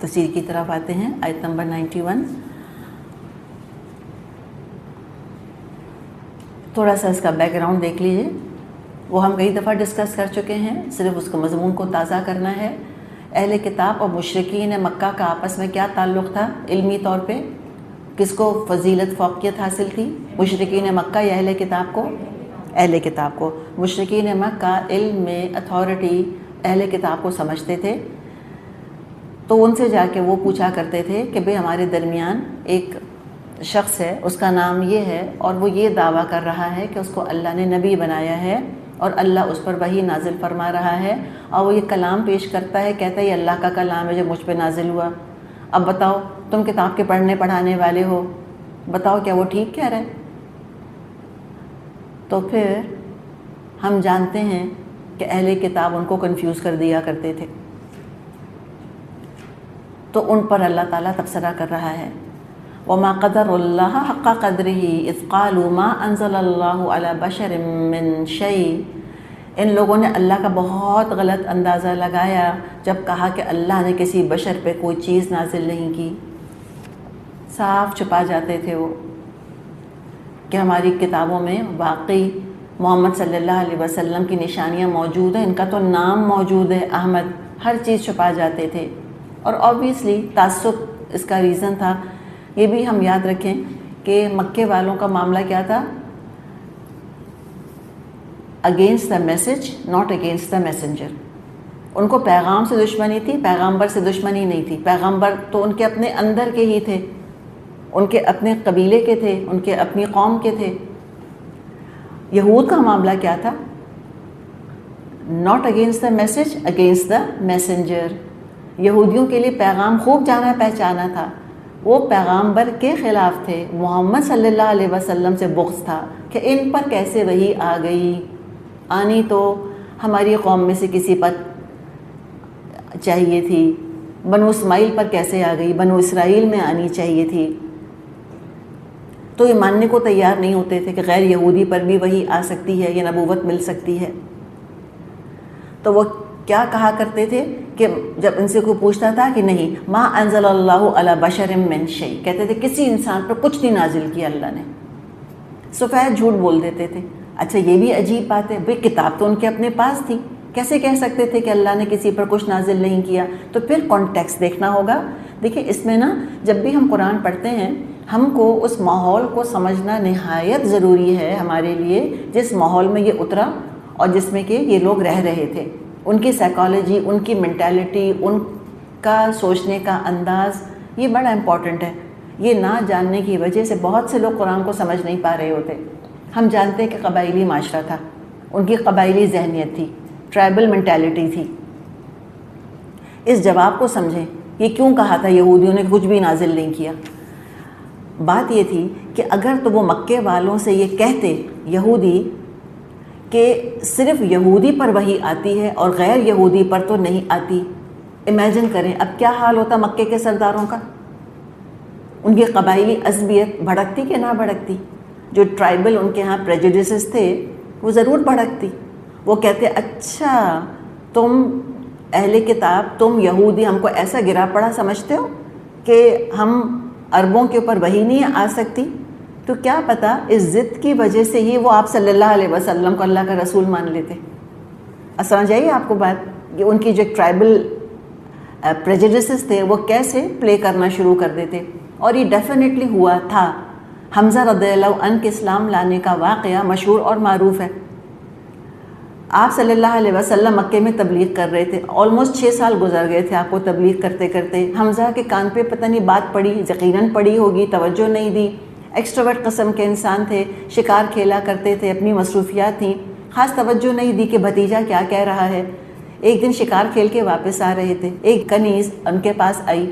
تفسیر کی طرف آتے ہیں، آیت نمبر 91۔ تھوڑا سا اس کا بیک گراؤنڈ دیکھ لیجئے، وہ ہم کئی دفعہ ڈسکس کر چکے ہیں، صرف اس کو مضمون کو تازہ کرنا ہے۔ اہل کتاب اور مشرکین مکہ کا آپس میں کیا تعلق تھا علمی طور پہ؟ کس کو فضیلت فوقیت حاصل تھی؟ مشرکین مکہ یا اہل کتاب کو؟ اہل کتاب کو۔ مشرکین مکہ علم میں اتھارٹی اہل کتاب کو سمجھتے تھے، تو ان سے جا کے وہ پوچھا کرتے تھے کہ بھئی ہمارے درمیان ایک شخص ہے، اس کا نام یہ ہے، اور وہ یہ دعویٰ کر رہا ہے کہ اس کو اللہ نے نبی بنایا ہے اور اللہ اس پر وحی نازل فرما رہا ہے، اور وہ یہ کلام پیش کرتا ہے، کہتا ہے یہ اللہ کا کلام ہے جو مجھ پہ نازل ہوا۔ اب بتاؤ، تم کتاب کے پڑھنے پڑھانے والے ہو، بتاؤ کیا وہ ٹھیک کہہ رہے ہیں؟ تو پھر ہم جانتے ہیں کہ اہل کتاب ان کو کنفیوز کر دیا کرتے تھے، تو ان پر اللہ تعالیٰ تبصرہ کر رہا ہے، وما قدر اللہ حق قدرہ اذ قالوا ما انزل اللہ علی بشر من شیء۔ ان لوگوں نے اللہ کا بہت غلط اندازہ لگایا جب کہا کہ اللہ نے کسی بشر پہ کوئی چیز نازل نہیں کی۔ صاف چھپا جاتے تھے وہ کہ ہماری کتابوں میں واقعی محمد صلی اللہ علیہ وسلم کی نشانیاں موجود ہیں، ان کا تو نام موجود ہے احمد، ہر چیز چھپا جاتے تھے۔ اور آبویسلی تعصب اس کا ریزن تھا۔ یہ بھی ہم یاد رکھیں کہ مکے والوں کا معاملہ کیا تھا؟ Against the message not against the messenger. ان کو پیغام سے دشمنی تھی، پیغامبر سے دشمنی نہیں تھی۔ پیغامبر تو ان کے اپنے اندر کے ہی تھے، ان کے اپنے قبیلے کے تھے، ان کے اپنی قوم کے تھے۔ یہود کا معاملہ کیا تھا؟ Not against the message, against the messenger. یہودیوں کے لیے پیغام خوب جانا پہچانا تھا، وہ پیغامبر کے خلاف تھے، محمد صلی اللہ علیہ وسلم سے بغض تھا کہ ان پر کیسے وحی آ گئی، آنی تو ہماری قوم میں سے کسی پر چاہیے تھی، بنو اسماعیل پر کیسے آ گئی، بنو اسرائیل میں آنی چاہیے تھی۔ تو یہ ماننے کو تیار نہیں ہوتے تھے کہ غیر یہودی پر بھی وحی آ سکتی ہے یا نبوت مل سکتی ہے۔ تو وہ کیا کہا کرتے تھے کہ جب ان سے کوئی پوچھتا تھا کہ نہیں ما انزل اللہ علی بشر من شیء، کہتے تھے کسی انسان پر کچھ نہیں نازل کیا اللہ نے، سفید جھوٹ بول دیتے تھے۔ اچھا یہ بھی عجیب بات ہے، بھئی کتاب تو ان کے اپنے پاس تھی، کیسے کہہ سکتے تھے کہ اللہ نے کسی پر کچھ نازل نہیں کیا؟ تو پھر کانٹیکسٹ دیکھنا ہوگا۔ دیکھیں اس میں نا جب بھی ہم قرآن پڑھتے ہیں ہم کو اس ماحول کو سمجھنا نہایت ضروری ہے ہمارے لیے جس ماحول میں یہ اترا اور جس میں کہ یہ لوگ رہ رہے تھے، ان کی سائیکالوجی، ان کی مینٹالٹی، ان کا سوچنے کا انداز، یہ بڑا امپورٹنٹ ہے۔ یہ نہ جاننے کی وجہ سے بہت سے لوگ قرآن کو سمجھ نہیں پا رہے ہوتے۔ ہم جانتے ہیں کہ قبائلی معاشرہ تھا، ان کی قبائلی ذہنیت تھی، ٹرائبل مینٹالٹی تھی۔ اس جواب کو سمجھیں، یہ کیوں کہا تھا یہودیوں نے کچھ بھی نازل نہیں کیا؟ بات یہ تھی کہ اگر تو وہ مکے والوں سے یہ کہتے یہودی کہ صرف یہودی پر وحی آتی ہے اور غیر یہودی پر تو نہیں آتی، امیجن کریں اب کیا حال ہوتا مکے کے سرداروں کا، ان کی قبائلی عصبیت بھڑکتی کہ نہ بھڑکتی؟ جو ٹرائبل ان کے ہاں پریجوڈسز تھے وہ ضرور بھڑکتی۔ وہ کہتے اچھا تم اہل کتاب، تم یہودی ہم کو ایسا گرا پڑا سمجھتے ہو کہ ہم عربوں کے اوپر وحی نہیں آ سکتی؟ تو کیا پتہ اس ضد کی وجہ سے ہی وہ آپ صلی اللہ علیہ وسلم کو اللہ کا رسول مان لیتے۔ سمجھ آئیے آپ کو بات، کہ ان کی جو ٹرائبل پریجوڈسز تھے وہ کیسے پلے کرنا شروع کر دیتے۔ اور یہ ڈیفینیٹلی ہوا تھا۔ حمزہ رضی اللہ عنہ کے اسلام لانے کا واقعہ مشہور اور معروف ہے۔ آپ صلی اللہ علیہ وسلم مکے میں تبلیغ کر رہے تھے، آلموسٹ 6 سال گزر گئے تھے آپ کو تبلیغ کرتے کرتے۔ حمزہ کے کان پہ پتہ نہیں بات پڑی، یقیناً پڑی ہوگی، توجہ نہیں دی۔ ایکسٹروورٹ قسم کے انسان تھے، شکار کھیلا کرتے تھے، اپنی مصروفیات تھیں، خاص توجہ نہیں دی کہ بھتیجا کیا کہہ رہا ہے۔ ایک دن شکار کھیل کے واپس آ رہے تھے، ایک کنیز ان کے پاس آئی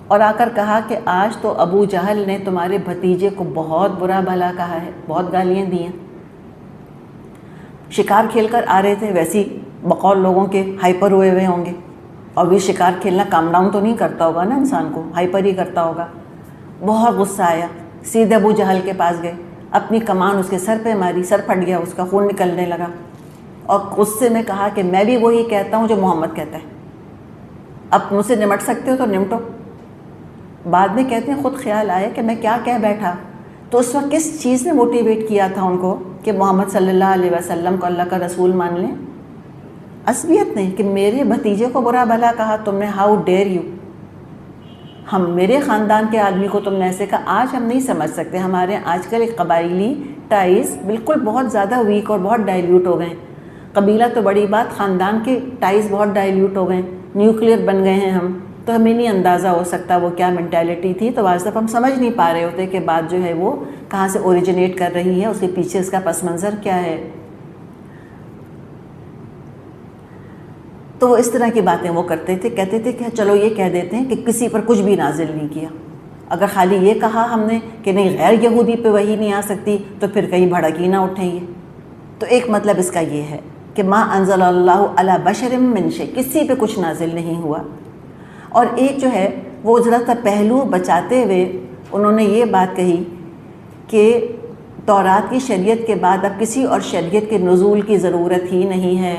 اور آ کر کہا کہ آج تو ابو جہل نے تمہارے بھتیجے کو بہت برا بھلا کہا ہے، بہت گالیاں دی ہیں۔ شکار کھیل کر آ رہے تھے، ویسی بقول لوگوں کے ہائپر ہوئے ہوئے ہوں گے، اور بھی شکار کھیلنا کام ڈاؤن تو نہیں کرتا ہوگا نا انسان کو، ہائپر ہی کرتا ہوگا۔ بہت غصہ آیا، سیدھے ابو جہل کے پاس گئے، اپنی کمان اس کے سر پہ ماری، سر پھٹ گیا، اس کا خون نکلنے لگا، اور غصے میں کہا کہ میں بھی وہی کہتا ہوں جو محمد کہتا ہے، اب مجھ سے نمٹ سکتے ہو تو نمٹو، بعد میں کہتے ہیں خود خیال آیا کہ میں کیا کہہ بیٹھا. تو اس وقت کس چیز نے موٹیویٹ کیا تھا ان کو کہ محمد صلی اللہ علیہ وسلم کو اللہ کا رسول مان لیں؟ عصبیت نے کہ میرے بھتیجے کو برا بھلا کہا تم نے، ہاؤ ڈیئر یو. ہم میرے خاندان کے آدمی کو تم نے ایسے کہا. آج ہم نہیں سمجھ سکتے. ہمارے آج کل ایک قبائلی ٹائز بالکل بہت زیادہ ویک اور بہت ڈائلیوٹ ہو گئے. قبیلہ تو بڑی بات، خاندان کے ٹائز بہت ڈائلیوٹ ہو گئے، نیوکلیئر بن گئے ہیں ہم. تو ہمیں نہیں اندازہ ہو سکتا وہ کیا مینٹیلٹی تھی. تو آج تک ہم سمجھ نہیں پا رہے ہوتے کہ بات جو ہے وہ کہاں سے اوریجنیٹ کر رہی ہے، اس کے پیچھے اس کا پس منظر کیا ہے. تو وہ اس طرح کی باتیں وہ کرتے تھے. کہتے تھے کہ چلو یہ کہہ دیتے ہیں کہ کسی پر کچھ بھی نازل نہیں کیا. اگر خالی یہ کہا ہم نے کہ نہیں غیر یہودی پہ وحی نہیں آ سکتی تو پھر کہیں بھڑک ہی نہ اٹھیں یہ. تو ایک مطلب اس کا یہ ہے کہ ما انزل اللہ علی بشر من شیء، کسی پہ کچھ نازل نہیں ہوا. اور ایک جو ہے وہ ذرا سا پہلو بچاتے ہوئے انہوں نے یہ بات کہی کہ تورات کی شریعت کے بعد اب کسی اور شریعت کے نزول کی ضرورت ہی نہیں ہے،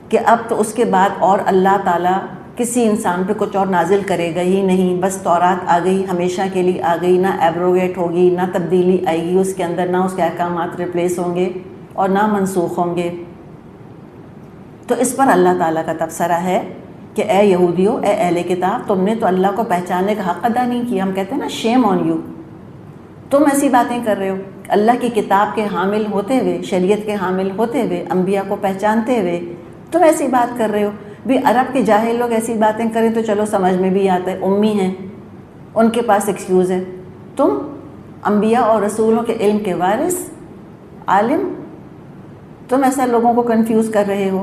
کہ اب تو اس کے بعد اور اللہ تعالیٰ کسی انسان پہ کچھ اور نازل کرے گا ہی نہیں. بس تورات آ گئی، ہمیشہ کے لیے آ گئی، نہ ایبروگیٹ ہوگی، نہ تبدیلی آئے گی اس کے اندر، نہ اس کے احکامات ریپلیس ہوں گے اور نہ منسوخ ہوں گے. تو اس پر اللہ تعالیٰ کا تبصرہ ہے کہ اے یہودیو، اے اہل کتاب، تم نے تو اللہ کو پہچاننے کا حق ادا نہیں کیا. ہم کہتے ہیں نا شیم آن یو، تم ایسی باتیں کر رہے ہو. اللہ کی کتاب کے حامل ہوتے ہوئے، شریعت کے حامل ہوتے ہوئے، انبیاء کو پہچانتے ہوئے تم ایسی بات کر رہے ہو. بھی عرب کے جاہل لوگ ایسی باتیں کریں تو چلو سمجھ میں بھی آتا ہے، امی ہیں، ان کے پاس ایکسکیوز ہے. تم انبیاء اور رسولوں کے علم کے وارث، عالم، تم ایسا لوگوں کو کنفیوز کر رہے ہو.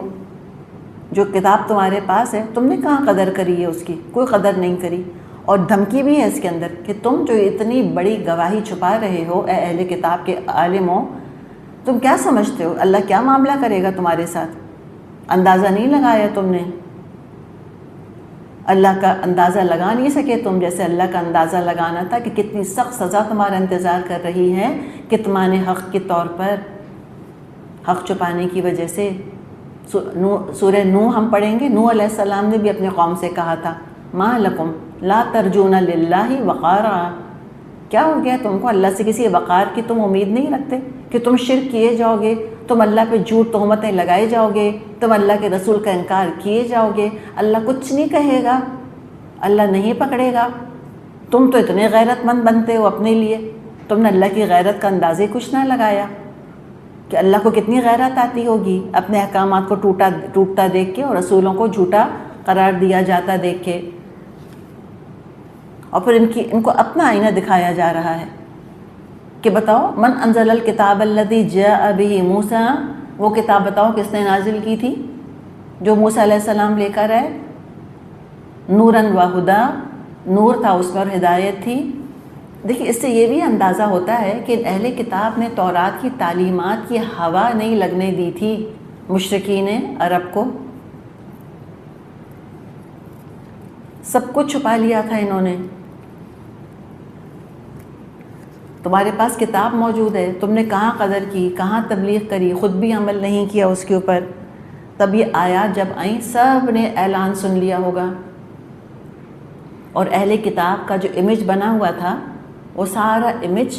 جو کتاب تمہارے پاس ہے تم نے کہاں قدر کری ہے اس کی؟ کوئی قدر نہیں کری. اور دھمکی بھی ہے اس کے اندر کہ تم جو اتنی بڑی گواہی چھپا رہے ہو، اے اہل کتاب کے عالم ہو، تم کیا سمجھتے ہو اللہ کیا معاملہ کرے گا تمہارے ساتھ؟ اندازہ نہیں لگایا تم نے، اللہ کا اندازہ لگا نہیں سکے تم، جیسے اللہ کا اندازہ لگانا تھا کہ کتنی سخت سزا تمہارا انتظار کر رہی ہے کتمان حق کے طور پر، حق چھپانے کی وجہ سے. سورہ نوح ہم پڑھیں گے. نوح علیہ السلام نے بھی اپنے قوم سے کہا تھا ما لکم لا ترجون للہ وقارا، کیا ہو گیا تم کو اللہ سے کسی وقار کی تم امید نہیں رکھتے کہ تم شرک کیے جاؤ گے، تم اللہ پہ جھوٹ تہمتیں لگائے جاؤ گے، تم اللہ کے رسول کا انکار کیے جاؤ گے، اللہ کچھ نہیں کہے گا، اللہ نہیں پکڑے گا. تم تو اتنے غیرت مند بنتے ہو اپنے لیے، تم نے اللہ کی غیرت کا اندازے کچھ نہ لگایا کہ اللہ کو کتنی غیرت آتی ہوگی اپنے احکامات کو ٹوٹتا دیکھ کے اور رسولوں کو جھوٹا قرار دیا جاتا دیکھ کے. اور پھر ان کو اپنا آئینہ دکھایا جا رہا ہے کہ بتاؤ من انزل الکتاب الذی جاء بہ موسیٰ، وہ کتاب بتاؤ کس نے نازل کی تھی جو موسیٰ علیہ السلام لے کر آئے. نوراً و ہدیٰ، نور تھا اس پر، ہدایت تھی. دیکھیے اس سے یہ بھی اندازہ ہوتا ہے کہ اہل کتاب نے تورات کی تعلیمات کی ہوا نہیں لگنے دی تھی مشرکین عرب کو. سب کچھ چھپا لیا تھا انہوں نے. تمہارے پاس کتاب موجود ہے، تم نے کہاں قدر کی، کہاں تبلیغ کری، خود بھی عمل نہیں کیا اس کے اوپر. تب یہ آیات جب آئیں سب نے اعلان سن لیا ہوگا، اور اہل کتاب کا جو امیج بنا ہوا تھا وہ سارا امیج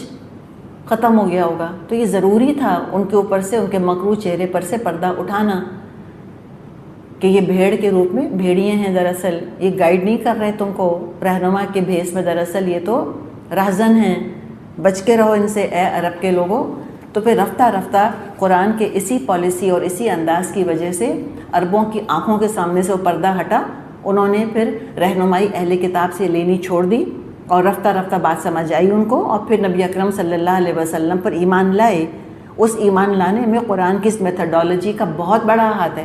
ختم ہو گیا ہوگا. تو یہ ضروری تھا ان کے اوپر سے، ان کے مکروہ چہرے پر سے پردہ اٹھانا کہ یہ بھیڑ کے روپ میں بھیڑیے ہیں. دراصل یہ گائیڈ نہیں کر رہے تم کو رہنما کے بھیس میں، دراصل یہ تو راہزن ہیں. بچ کے رہو ان سے اے عرب کے لوگوں. تو پھر رفتہ رفتہ قرآن کے اسی پالیسی اور اسی انداز کی وجہ سے عربوں کی آنکھوں کے سامنے سے وہ پردہ ہٹا. انہوں نے پھر رہنمائی اہل کتاب سے لینی چھوڑ دی اور رفتہ رفتہ بات سمجھ آئی ان کو، اور پھر نبی اکرم صلی اللہ علیہ وسلم پر ایمان لائے. اس ایمان لانے میں قرآن کی اس میتھڈالوجی کا بہت بڑا ہاتھ ہے.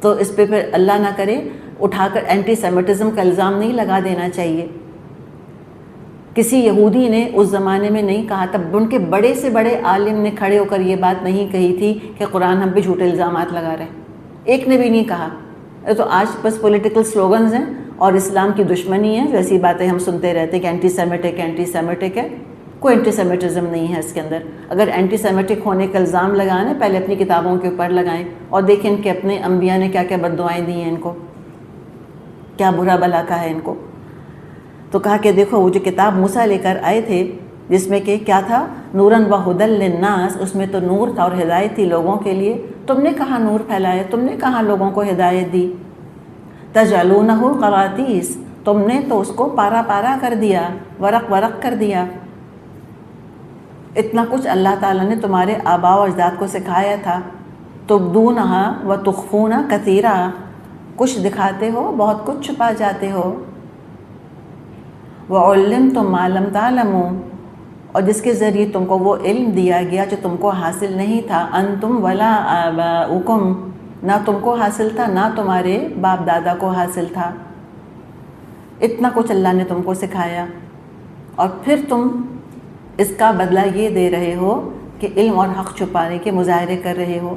تو اس پہ پھر اللہ نہ کرے اٹھا کر اینٹی سیمیٹزم کا الزام نہیں لگا دینا چاہیے. کسی یہودی نے اس زمانے میں نہیں کہا تھا، ان کے بڑے سے بڑے عالم نے کھڑے ہو کر یہ بات نہیں کہی تھی کہ قرآن ہم پہ جھوٹے الزامات لگا رہے ہیں. ایک نے بھی نہیں کہا. تو آج بس پولیٹیکل سلوگنز ہیں اور اسلام کی دشمنی ہے، جو ایسی باتیں ہم سنتے رہتے ہیں کہ اینٹی سیمیٹک اینٹی سیمیٹک ہے. کوئی اینٹی سیمیٹزم نہیں ہے اس کے اندر. اگر اینٹی سیمیٹک ہونے کا الزام لگانا ہے پہلے اپنی کتابوں کے اوپر لگائیں اور دیکھیں کہ اپنے انبیاء نے کیا کیا بد دعائیں دی ہیں ان کو، کیا برا بلا کہا ہے ان کو. تو کہا کہ دیکھو وہ جو کتاب موسیٰ لے کر آئے تھے جس میں کہ کیا تھا، نوراً و ہدی للناس، اس میں تو نور تھا اور ہدایت تھی لوگوں کے لیے، تم نے کہاں نور پھیلایا، تم نے کہاں لوگوں کو ہدایت دی، تجعلونہ قراطیس، تم نے تو اس کو پارا پارا کر دیا، ورق ورق کر دیا۔ اتنا کچھ اللہ تعالیٰ نے تمہارے آباء و اجداد کو سکھایا تھا، تبدونہا و تخفون کثیرا، کچھ دکھاتے ہو بہت کچھ چھپا جاتے ہو، وعلمتم ما لم تعلموا، اور جس کے ذریعے تم کو وہ علم دیا گیا جو تم کو حاصل نہیں تھا، انتم ولا آباؤکم، نہ تم کو حاصل تھا نہ تمہارے باپ دادا کو حاصل تھا۔ اتنا کچھ اللہ نے تم کو سکھایا، اور پھر تم اس کا بدلہ یہ دے رہے ہو کہ علم اور حق چھپانے کے مظاہرے کر رہے ہو۔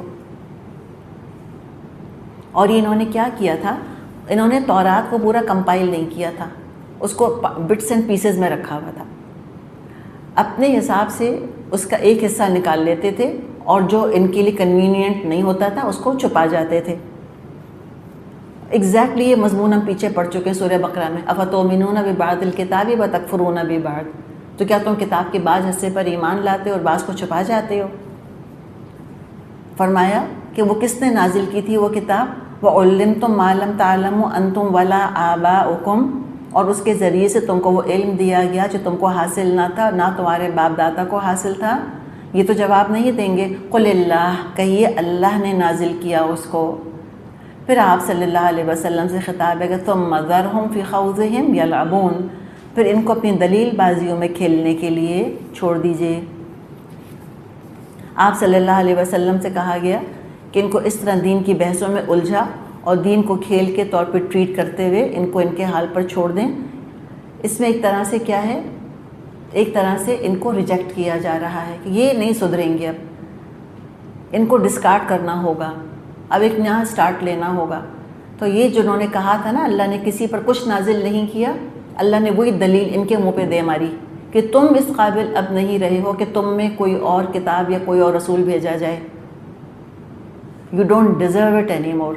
اور یہ انہوں نے کیا کیا تھا، انہوں نے تورات کو پورا کمپائل نہیں کیا تھا، اس کو بٹس اینڈ پیسز میں رکھا ہوا تھا، اپنے حساب سے اس کا ایک حصہ نکال لیتے تھے اور جو ان کے لیے کنوینئنٹ نہیں ہوتا تھا اس کو چھپا جاتے تھے۔ ایگزیکٹلی یہ مضمون ہم پیچھے پڑھ چکے ہیں سورہ بقرہ میں، افتؤمنون ببعض الکتاب وتکفرون ببعض، تو کیا تم کتاب کے بعض حصے پر ایمان لاتے ہو اور بعض کو چھپا جاتے ہو؟ فرمایا کہ وہ کس نے نازل کی تھی وہ کتاب، وعلمتم ما لم تعلموا انتم ولا آباؤکم، اور اس کے ذریعے سے تم کو وہ علم دیا گیا جو تم کو حاصل نہ تھا نہ تمہارے باپ دادا کو حاصل تھا۔ یہ تو جواب نہیں دیں گے، قل اللہ، کہیے اللہ نے نازل کیا اس کو۔ پھر آپ صلی اللہ علیہ وسلم سے خطاب ہے کہ ثم ذرہم فی خوضہم یلعبون، پھر ان کو اپنی دلیل بازیوں میں کھیلنے کے لیے چھوڑ دیجئے۔ آپ صلی اللہ علیہ وسلم سے کہا گیا کہ ان کو اس طرح دین کی بحثوں میں الجھا اور دین کو کھیل کے طور پہ ٹریٹ کرتے ہوئے ان کو ان کے حال پر چھوڑ دیں۔ اس میں ایک طرح سے کیا ہے، ایک طرح سے ان کو ریجیکٹ کیا جا رہا ہے کہ یہ نہیں سدھریں گے، اب ان کو ڈسکارڈ کرنا ہوگا، اب ایک نیا سٹارٹ لینا ہوگا۔ تو یہ جنہوں نے کہا تھا نا اللہ نے کسی پر کچھ نازل نہیں کیا، اللہ نے وہی دلیل ان کے منہ پہ دے ماری کہ تم اس قابل اب نہیں رہے ہو کہ تم میں کوئی اور کتاب یا کوئی اور رسول بھیجا جائے، you don't deserve it any more,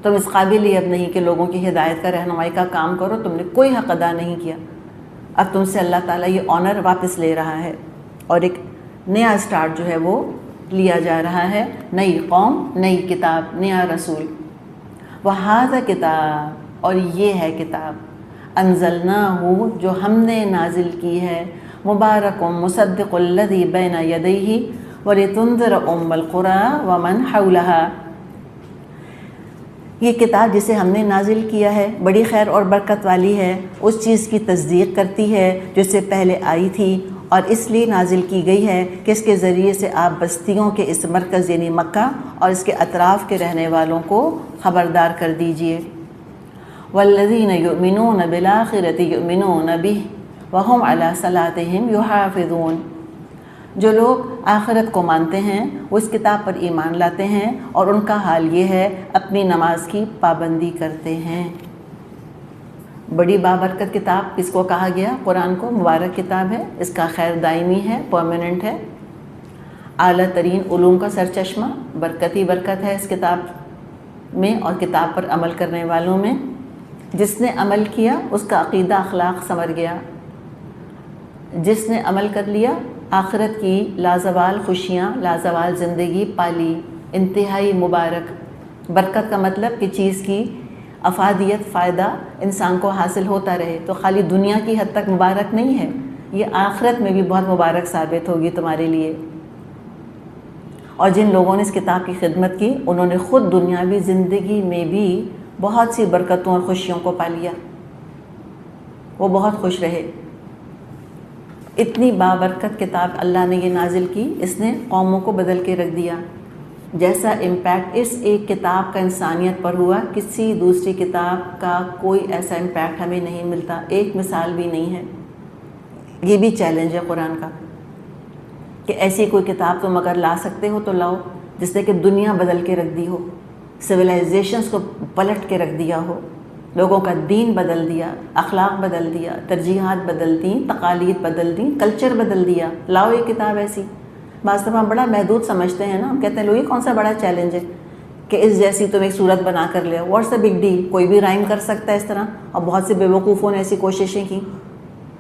تم اس قابل ہی اب نہیں کہ لوگوں کی ہدایت کا رہنمائی کا کام کرو، تم نے کوئی حق ادا نہیں کیا، اب تم سے اللہ تعالیٰ یہ آنر واپس لے رہا ہے اور ایک نیا سٹارٹ جو ہے وہ لیا جا رہا ہے، نئی قوم، نئی کتاب، نیا رسول۔ وَهَذَا کتاب، اور یہ ہے کتاب، انزلناہ، جو ہم نے نازل کی ہے، مبارک مصدق الذی بین یدیہ ولتنذر ام القری ومن حولہا، یہ کتاب جسے ہم نے نازل کیا ہے بڑی خیر اور برکت والی ہے، اس چیز کی تصدیق کرتی ہے جو اس سے پہلے آئی تھی، اور اس لیے نازل کی گئی ہے کہ اس کے ذریعے سے آپ بستیوں کے اس مرکز یعنی مکہ اور اس کے اطراف کے رہنے والوں کو خبردار کر دیجئے۔ والذین یؤمنون بالآخرۃ یؤمنون بہ وہم علی صلاتہم یحافظون، جو لوگ آخرت کو مانتے ہیں وہ اس کتاب پر ایمان لاتے ہیں اور ان کا حال یہ ہے اپنی نماز کی پابندی کرتے ہیں۔ بڑی بابرکت کتاب کس کو کہا گیا؟ قرآن کو مبارک کتاب ہے، اس کا خیر دائمی ہے، پرماننٹ ہے، اعلیٰ ترین علوم کا سرچشمہ، برکت ہی برکت ہے اس کتاب میں اور کتاب پر عمل کرنے والوں میں۔ جس نے عمل کیا اس کا عقیدہ اخلاق سنور گیا، جس نے عمل کر لیا آخرت کی لازوال خوشیاں، لازوال زندگی پالی، انتہائی مبارک۔ برکت کا مطلب کہ چیز کی افادیت، فائدہ انسان کو حاصل ہوتا رہے، تو خالی دنیا کی حد تک مبارک نہیں ہے، یہ آخرت میں بھی بہت مبارک ثابت ہوگی تمہارے لیے۔ اور جن لوگوں نے اس کتاب کی خدمت کی انہوں نے خود دنیاوی زندگی میں بھی بہت سی برکتوں اور خوشیوں کو پا لیا، وہ بہت خوش رہے۔ اتنی بابرکت کتاب اللہ نے یہ نازل کی، اس نے قوموں کو بدل کے رکھ دیا۔ جیسا امپیکٹ اس ایک کتاب کا انسانیت پر ہوا، کسی دوسری کتاب کا کوئی ایسا امپیکٹ ہمیں نہیں ملتا، ایک مثال بھی نہیں ہے۔ یہ بھی چیلنج ہے قرآن کا کہ ایسی کوئی کتاب تم اگر لا سکتے ہو تو لاؤ جس نے کہ دنیا بدل کے رکھ دی ہو، سویلائزیشنز کو پلٹ کے رکھ دیا ہو، لوگوں کا دین بدل دیا، اخلاق بدل دیا، ترجیحات بدل دیں، تقالید بدل دیں، کلچر بدل دیا۔ لاؤ یہ کتاب ایسی۔ بعض دفعہ بڑا محدود سمجھتے ہیں نا، ہم کہتے ہیں لو یہ کون سا بڑا چیلنج ہے، کہ اس جیسی تم ایک صورت بنا کر لے، واٹس اے بگ ڈیل، کوئی بھی رائم کر سکتا ہے اس طرح. اور بہت سے بیوقوفوں نے ایسی کوششیں کی.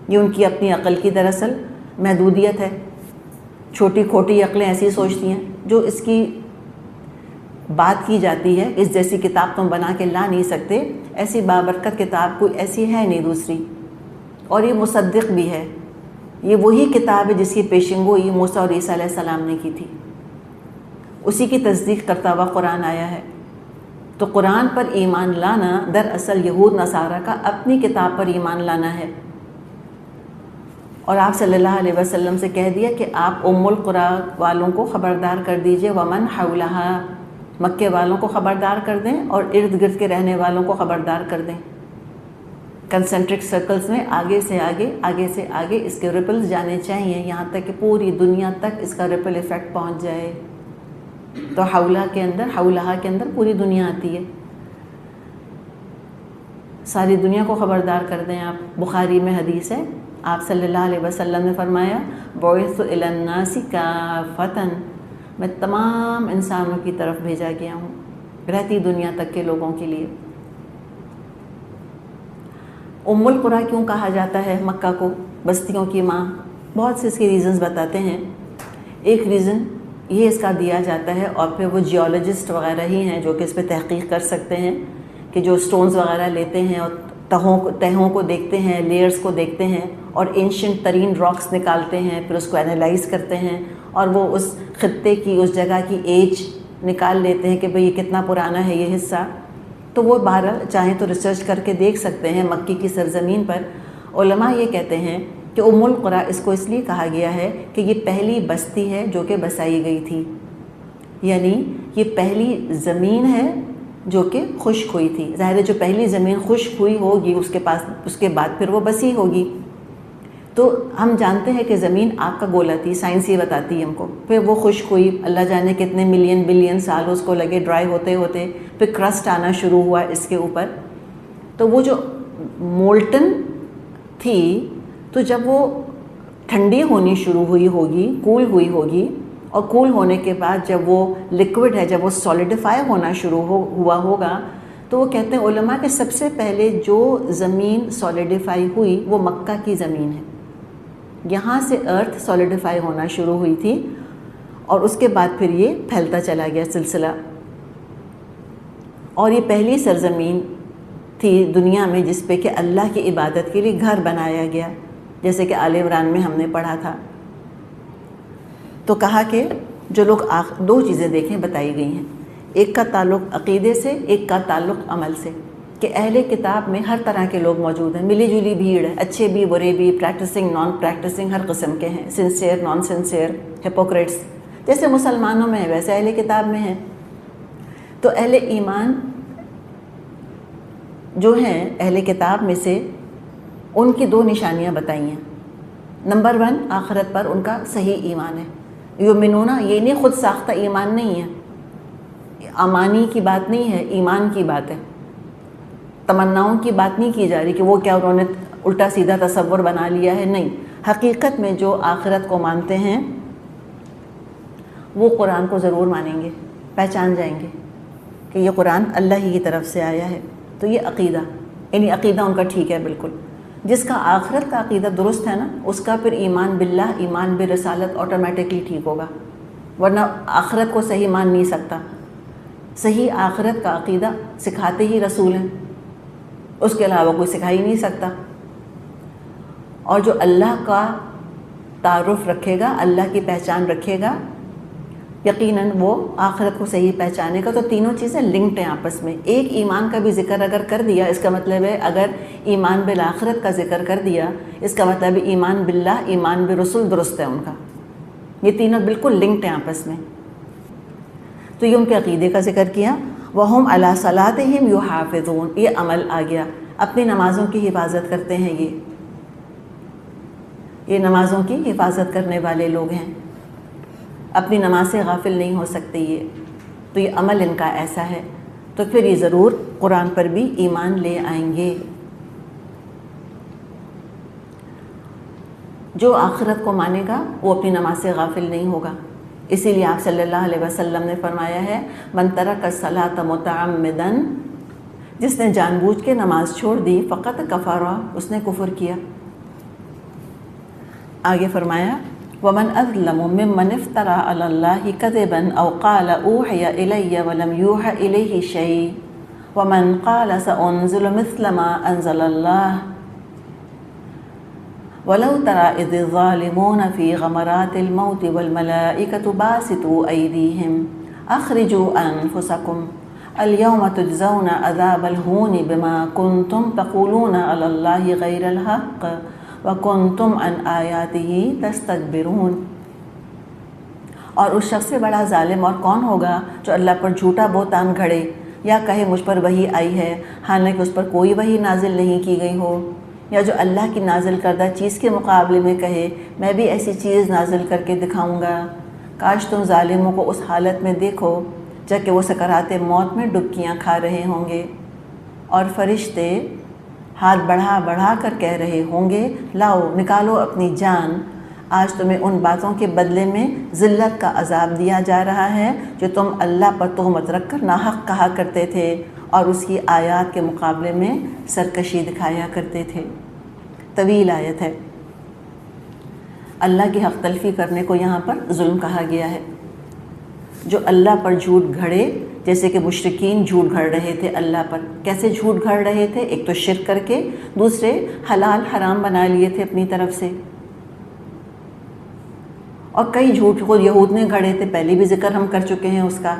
یہ ان کی اپنی عقل کی دراصل محدودیت ہے. چھوٹی کھوٹی عقلیں ایسی سوچتی ہیں. جو اس کی بات کی جاتی ہے اس جیسی کتاب تم بنا کے لا نہیں سکتے، ایسی بابرکت کتاب کوئی ایسی ہے نہیں دوسری. اور یہ مصدق بھی ہے. یہ وہی کتاب ہے جس کی پیشنگوئی موسیٰ اور عیسیٰ علیہ السلام نے کی تھی. اسی کی تصدیق کرتا ہوا قرآن آیا ہے. تو قرآن پر ایمان لانا دراصل یہود نصارہ کا اپنی کتاب پر ایمان لانا ہے. اور آپ صلی اللہ علیہ وسلم سے کہہ دیا کہ آپ ام القریٰ والوں کو خبردار کر دیجئے، ومن حولہا، مکے والوں کو خبردار کر دیں اور ارد گرد کے رہنے والوں کو خبردار کر دیں. کنسنٹرک سرکلز میں آگے سے آگے اس کے ریپلز جانے چاہیے، یہاں تک کہ پوری دنیا تک اس کا ریپل ایفیکٹ پہنچ جائے. تو حولہا کے اندر پوری دنیا آتی ہے. ساری دنیا کو خبردار کر دیں آپ. بخاری میں حدیث ہے، آپ صلی اللہ علیہ وسلم نے فرمایا بعثت الی الناس کافۃ، میں تمام انسانوں کی طرف بھیجا گیا ہوں، رہتی دنیا تک کے لوگوں کے لیے. ام القریٰ کیوں کہا جاتا ہے مکہ کو، بستیوں کی ماں؟ بہت سے اس کے ریزنز بتاتے ہیں. ایک ریزن یہ اس کا دیا جاتا ہے، اور پھر وہ جیولوجسٹ وغیرہ ہی ہیں جو کہ اس پہ تحقیق کر سکتے ہیں، کہ جو سٹونز وغیرہ لیتے ہیں اور تہوں کو دیکھتے ہیں، لیئرز کو دیکھتے ہیں اور اینشنٹ ترین راکس نکالتے ہیں، پھر اس کو انالائز کرتے ہیں اور وہ اس خطے کی، اس جگہ کی ایج نکال لیتے ہیں کہ بھئی یہ کتنا پرانا ہے یہ حصہ. تو وہ بہرحال چاہیں تو ریسرچ کر کے دیکھ سکتے ہیں. مکی کی سرزمین پر علماء یہ کہتے ہیں کہ ام القریٰ اس کو اس لیے کہا گیا ہے کہ یہ پہلی بستی ہے جو کہ بسائی گئی تھی، یعنی یہ پہلی زمین ہے جو کہ خشک ہوئی تھی. ظاہر ہے جو پہلی زمین خشک ہوئی ہوگی اس کے بعد پھر وہ بسی ہوگی. تو ہم جانتے ہیں کہ زمین آگ کا گولا تھی، سائنس یہ بتاتی ہے ہم کو. پھر وہ خشک ہوئی، اللہ جانے کتنے ملین بلین سال اس کو لگے ڈرائی ہوتے ہوتے، پھر کرسٹ آنا شروع ہوا اس کے اوپر. تو وہ جو مولٹن تھی، تو جب وہ ٹھنڈی ہونی شروع ہوئی ہوگی، کول ہوئی ہوگی، اور کول ہونے کے بعد جب وہ لیکوڈ ہے، جب وہ سولیڈیفائی ہونا شروع ہوا ہوگا، تو وہ کہتے ہیں علماء کہ سب سے پہلے جو زمین سولیڈیفائی ہوئی وہ مکہ کی زمین ہے. یہاں سے ارتھ سولیڈیفائی ہونا شروع ہوئی تھی، اور اس کے بعد پھر یہ پھیلتا چلا گیا سلسلہ. اور یہ پہلی سرزمین تھی دنیا میں جس پہ کہ اللہ کی عبادت کے لیے گھر بنایا گیا، جیسے کہ آل عمران میں ہم نے پڑھا تھا. تو کہا کہ جو لوگ دو چیزیں دیکھیں بتائی گئی ہیں، ایک کا تعلق عقیدے سے، ایک کا تعلق عمل سے. کہ اہل کتاب میں ہر طرح کے لوگ موجود ہیں، ملی جلی بھیڑ ہے، اچھے بھی برے بھی، پریکٹسنگ نان پریکٹسنگ، ہر قسم کے ہیں، سنسیئر نان سنسیئر، ہپوکریٹس. جیسے مسلمانوں میں ہے ویسے اہل کتاب میں ہیں. تو اہل ایمان جو ہیں اہل کتاب میں سے، ان کی دو نشانیاں بتائی ہیں. نمبر 1، آخرت پر ان کا صحیح ایمان ہے. یؤمنون، یہ نہیں خود ساختہ ایمان نہیں ہے، امانی کی بات نہیں ہے، ایمان کی بات ہے. تمناؤں کی بات نہیں کی جا رہی کہ وہ کیا انہوں نے الٹا سیدھا تصور بنا لیا ہے، نہیں. حقیقت میں جو آخرت کو مانتے ہیں وہ قرآن کو ضرور مانیں گے، پہچان جائیں گے کہ یہ قرآن اللہ ہی کی طرف سے آیا ہے. تو یہ عقیدہ، یعنی عقیدہ ان کا ٹھیک ہے بالکل. جس کا آخرت کا عقیدہ درست ہے نا، اس کا پھر ایمان باللہ، ایمان برسالت آٹومیٹکلی ٹھیک ہوگا. ورنہ آخرت کو صحیح مان نہیں سکتا. صحیح آخرت کا عقیدہ سکھاتے ہی رسول ہیں، اس کے علاوہ کوئی سکھا ہی نہیں سکتا. اور جو اللہ کا تعارف رکھے گا، اللہ کی پہچان رکھے گا، یقیناً وہ آخرت کو صحیح پہچانے گا. تو تینوں چیزیں لنکڈ ہیں آپس میں. ایک ایمان کا بھی ذکر اگر کر دیا، اس کا مطلب ہے اگر ایمان بالآخرت کا ذکر کر دیا، اس کا مطلب ہے ایمان باللہ، ایمان برسول درست ہے ان کا. یہ تینوں بالکل لنکڈ ہیں آپس میں. تو یہ ان کے عقیدے کا ذکر کیا. وَهُمْ عَلَىٰ صَلَاتِهِمْ يُحَافِظُونَ، یہ عمل آ گیا. اپنی نمازوں کی حفاظت کرتے ہیں. یہ نمازوں کی حفاظت کرنے والے لوگ ہیں، اپنی نماز سے غافل نہیں ہو سکتے. تو یہ عمل ان کا ایسا ہے. تو پھر یہ ضرور قرآن پر بھی ایمان لے آئیں گے. جو آخرت کو مانے گا وہ اپنی نماز سے غافل نہیں ہوگا. اسی لیے آپ صلی اللہ علیہ وسلم نے فرمایا ہے من ترک الصلاۃ متعمدا، جس نے جان بوجھ کے نماز چھوڑ دی، فقط کفر، اس نے کفر کیا۔ آگے فرمایا ومن اظلم ممن افترى على الله كذبا او قال اوحي الي ولم يوحى اليه شيء ومن قال سانزل مثل ما انزل الله ولو ترى اذ الظالمون في غمرات الموت والملائكة باسطوا ايديهم اخرجوا انفسكم اليوم تجزون عذاب الهون بما كنتم تقولون على الله غير الحق وَكُنْتُمْ عَنْ آيَاتِهِ تَسْتَكْبِرُونَ۔ اور اس شخص سے بڑا ظالم اور کون ہوگا جو اللہ پر جھوٹا بہتان گھڑے یا کہے مجھ پر وحی آئی ہے حالانکہ اس پر کوئی وحی نازل نہیں کی گئی ہو، یا جو اللہ کی نازل کردہ چیز کے مقابلے میں کہے میں بھی ایسی چیز نازل کر کے دکھاؤں گا۔ کاش تم ظالموں کو اس حالت میں دیکھو جبکہ وہ سکرات موت میں ڈبکیاں کھا رہے ہوں گے، اور فرشتے ہاتھ بڑھا بڑھا کر کہہ رہے ہوں گے لاؤ نکالو اپنی جان، آج تمہیں ان باتوں کے بدلے میں ذلت کا عذاب دیا جا رہا ہے جو تم اللہ پر تہمت رکھ کر ناحق کہا کرتے تھے اور اس کی آیات کے مقابلے میں سرکشی دکھایا کرتے تھے۔ طویل آیت ہے۔ اللہ کی حق تلفی کرنے کو یہاں پر ظلم کہا گیا ہے۔ جو اللہ پر جھوٹ گھڑے، جیسے کہ مشرکین جھوٹ گھڑ رہے تھے اللہ پر۔ کیسے جھوٹ گھڑ رہے تھے؟ ایک تو شرک کر کے، دوسرے حلال حرام بنا لیے تھے اپنی طرف سے، اور کئی جھوٹ خود یہود نے گھڑے تھے، پہلے بھی ذکر ہم کر چکے ہیں اس کا،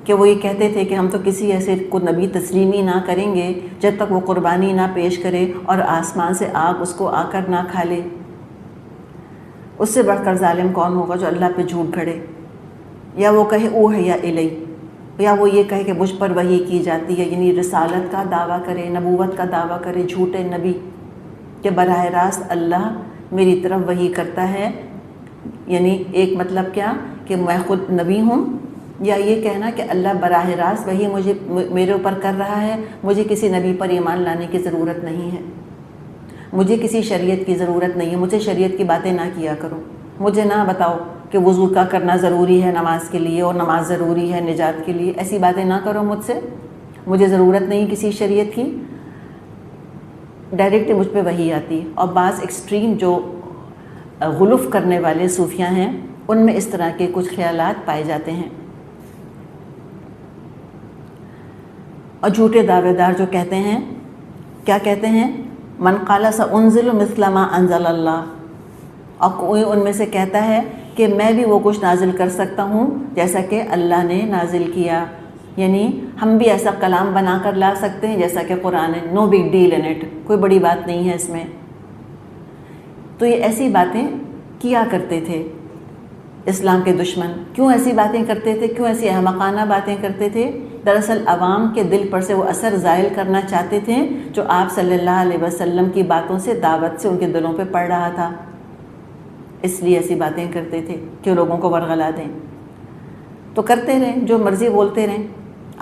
کہ وہ یہ کہتے تھے کہ ہم تو کسی ایسے کو نبی تسلیم ہی نہ کریں گے جب تک وہ قربانی نہ پیش کرے اور آسمان سے آگ اس کو آ کر نہ کھا لے۔ اس سے بڑھ کر ظالم کون ہوگا جو اللہ پہ جھوٹ گھڑے، یا وہ کہے اوحی الی، یا وہ یہ کہے کہ مجھ پر وحی کی جاتی ہے، یعنی رسالت کا دعویٰ کرے، نبوت کا دعویٰ کرے، جھوٹے نبی کہ براہ راست اللہ میری طرف وحی کرتا ہے، یعنی ایک مطلب کیا کہ میں خود نبی ہوں، یا یہ کہنا کہ اللہ براہ راست وحی مجھے میرے اوپر کر رہا ہے، مجھے کسی نبی پر ایمان لانے کی ضرورت نہیں ہے، مجھے کسی شریعت کی ضرورت نہیں ہے، مجھے شریعت کی باتیں نہ کیا کرو، مجھے نہ بتاؤ کہ وضو کا کرنا ضروری ہے نماز کے لیے اور نماز ضروری ہے نجات کے لیے، ایسی باتیں نہ کرو مجھ سے، مجھے ضرورت نہیں کسی شریعت کی، ڈائریکٹ مجھ پہ وحی آتی۔ اور بعض ایکسٹریم جو غلف کرنے والے صوفیاں ہیں ان میں اس طرح کے کچھ خیالات پائے جاتے ہیں، اور جھوٹے دعوے دار جو کہتے ہیں، کیا کہتے ہیں؟ من قال سأنزل مثل ما انزل اللہ، اور کوئی ان میں سے کہتا ہے کہ میں بھی وہ کچھ نازل کر سکتا ہوں جیسا کہ اللہ نے نازل کیا، یعنی ہم بھی ایسا کلام بنا کر لا سکتے ہیں جیسا کہ قرآن ہے، نو بگ ڈیل ان اٹ، کوئی بڑی بات نہیں ہے اس میں۔ تو یہ ایسی باتیں کیا کرتے تھے اسلام کے دشمن۔ کیوں ایسی باتیں کرتے تھے؟ کیوں ایسی احمقانہ باتیں کرتے تھے؟ دراصل عوام کے دل پر سے وہ اثر زائل کرنا چاہتے تھے جو آپ صلی اللہ علیہ وسلم کی باتوں سے، دعوت سے ان کے دلوں پہ پڑ رہا تھا، اس لیے ایسی باتیں کرتے تھے کہ لوگوں کو ورغلا دیں۔ تو کرتے رہیں، جو مرضی بولتے رہیں،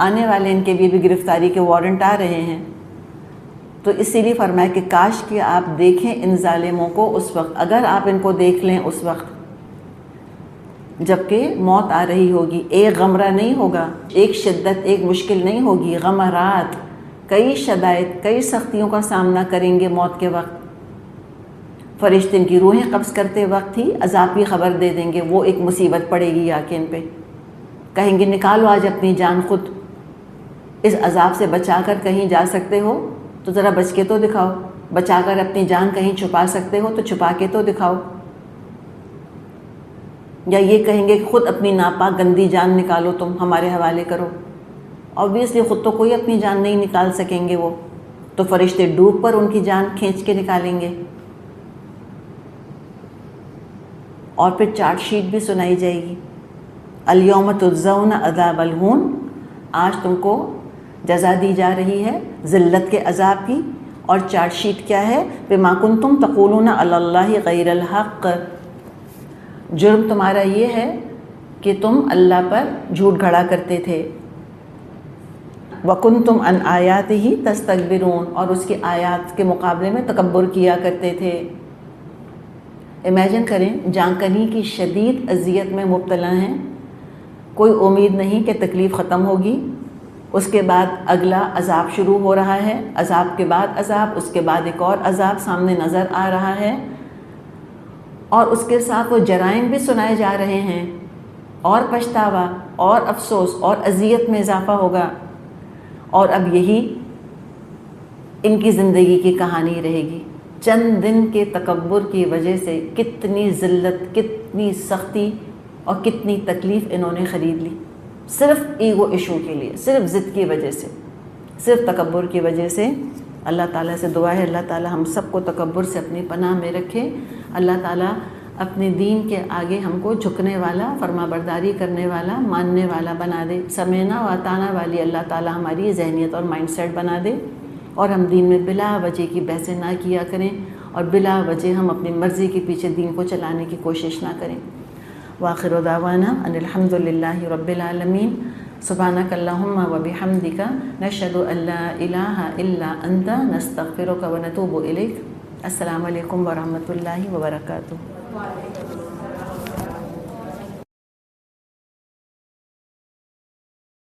آنے والے ان کے بھی گرفتاری کے وارنٹ آ رہے ہیں۔ تو اسی لیے فرمایا کہ کاش کہ آپ دیکھیں ان ظالموں کو اس وقت، اگر آپ ان کو دیکھ لیں اس وقت جبکہ موت آ رہی ہوگی، ایک غمرہ نہیں ہوگا، ایک شدت، ایک مشکل نہیں ہوگی، غمرات، کئی شدائد، کئی سختیوں کا سامنا کریں گے موت کے وقت۔ فرشتے ان کی روحیں قبض کرتے وقت ہی عذاب کی خبر دے دیں گے، وہ ایک مصیبت پڑے گی آ کے ان پہ، کہیں گے نکالو آج اپنی جان، خود اس عذاب سے بچا کر کہیں جا سکتے ہو تو ذرا بچ کے تو دکھاؤ، بچا کر اپنی جان کہیں چھپا سکتے ہو تو چھپا کے تو دکھاؤ۔ یا یہ کہیں گے کہ خود اپنی ناپاک گندی جان نکالو، تم ہمارے حوالے کرو، obviously خود تو کوئی اپنی جان نہیں نکال سکیں گے وہ، تو فرشتے ڈوب پر ان کی جان کھینچ کے نکالیں گے، اور پھر چارٹ شیٹ بھی سنائی جائے گی، الیوم تجزون عذاب الہون، آج تم کو جزا دی جا رہی ہے ذلت کے عذاب کی، اور چارٹ شیٹ کیا ہے؟ بما کنتم تقولون علی اللہ غیر الحق، جرم تمہارا یہ ہے کہ تم اللہ پر جھوٹ گھڑا کرتے تھے، وَكُنْتُمْ عَنْ آيَاتِهِ تَسْتَكْبِرُونَ، اور اس کی آیات کے مقابلے میں تکبر کیا کرتے تھے۔ امیجن کریں جان کنی کی شدید اذیت میں مبتلا ہیں، کوئی امید نہیں کہ تکلیف ختم ہوگی، اس کے بعد اگلا عذاب شروع ہو رہا ہے، عذاب کے بعد عذاب، اس کے بعد ایک اور عذاب سامنے نظر آ رہا ہے، اور اس کے ساتھ وہ جرائم بھی سنائے جا رہے ہیں، اور پچھتاوا اور افسوس اور اذیت میں اضافہ ہوگا، اور اب یہی ان کی زندگی کی کہانی رہے گی۔ چند دن کے تکبر کی وجہ سے کتنی ذلت، کتنی سختی اور کتنی تکلیف انہوں نے خرید لی، صرف ایگو ایشو کے لیے، صرف ضد کی وجہ سے، صرف تکبر کی وجہ سے۔ اللہ تعالیٰ سے دعا ہے اللہ تعالیٰ ہم سب کو تکبر سے اپنی پناہ میں رکھے، اللہ تعالیٰ اپنے دین کے آگے ہم کو جھکنے والا، فرما برداری کرنے والا، ماننے والا بنا دے، سمینا و اطاعنا والی اللہ تعالیٰ ہماری ذہنیت اور مائنڈ سیٹ بنا دے، اور ہم دین میں بلا وجہ کی بحثیں نہ کیا کریں، اور بلا وجہ ہم اپنی مرضی کے پیچھے دین کو چلانے کی کوشش نہ کریں۔ وآخر دعوانا ان الحمد للہ رب العالمین، سبحانک اللہم و بحمدک، نشہد ان لا الہ الا انت، نستغفرک و نتوب الیک۔ السلام علیکم ورحمۃ اللہ وبرکاتہ۔